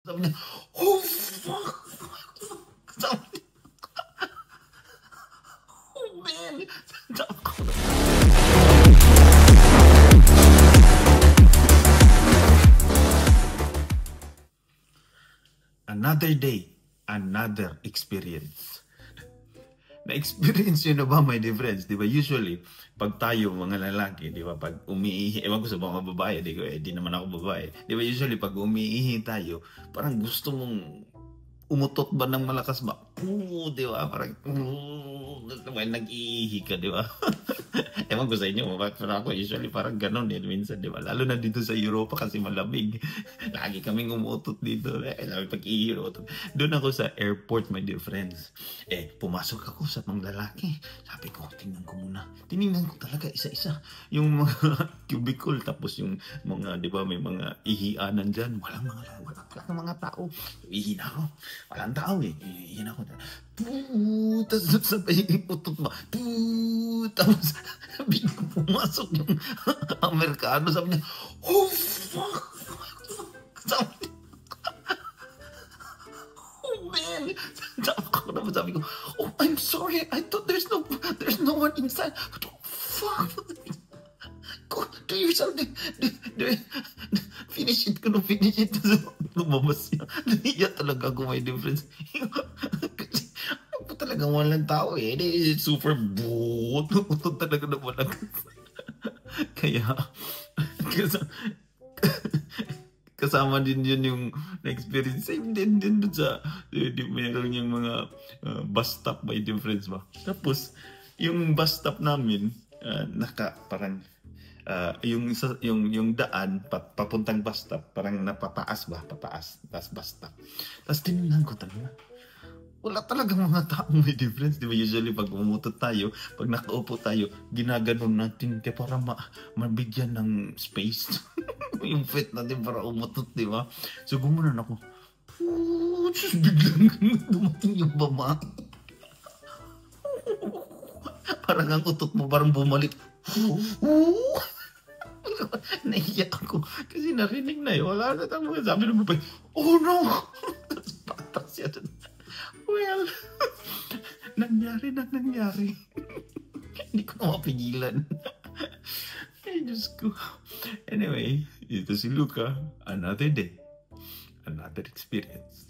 Sabi niya, oh fuck! Sabi niya, oh man! Sabi ko, another day, another experience. Na-experience yun na ba, my dear friends? Di ba, usually, pag tayo, mga lalaki, di ba, pag umiihi, ewan ko sa mga babae, di naman ako babae. Di ba, usually, pag umiihi tayo, parang gusto mong umutot ba ng malakas ba? Di ba? Parang, nag-iihi ka, di ba? Ewan ko sa inyo, pero ako usually parang ganon din minsan, di ba? Lalo na dito sa Europa kasi malamig. Lagi kaming umutot dito. Lagi pag-ihi, utot. Doon ako sa airport, my dear friends. Pumasok ako sa mga lalaki. Sabi ko, tingnan ko muna. Tinignan ko talaga isa-isa. Yung mga cubicle, tapos yung mga, di ba, may mga ihianan dyan. Walang mga tao. Ihi na ako. Walang tao eh. Ihi na ako. Tapos sabay utot ba? Tapos biglang pumasok yung Amerikano. Sabi niya, oh fuck! Sabi niya, oh man! Sabi ko, oh I'm sorry. I thought there's no one inside. But, oh fuck! Go do yourself. Finish it ko no finish it. Lumabas niya. Naiya talaga ako, my difference. Talagang walang tao eh. Super buot. Utod talaga na walang. Kaya, kasama din yun yung na-experience. Same din dun sa, meron yung mga bus stop by difference ba. Tapos, yung bus stop namin, parang, yung daan, papuntang bus stop, parang napataas ba? Pataas. Tapos bus stop. Tapos tinignan ko talaga. Wala talagang mga taong may difference. Di ba usually pag umutot tayo, pag nakaupo tayo, ginaganon natin kaya para mabigyan ng space. Yung fit natin para umutot, di ba? So gumunan ako. Just biglang dumating yung baba. Parang ang utot mo, parang bumalik. Naiyak ako. Kasi narinig na yun. Wala na tamo. Sabi ng babae, oh no! Tapos patas yan. Well, nangyari. Hindi ko na mapigilan. Ay, Diyos ko. Anyway, ito si Luca. Another day. Another experience.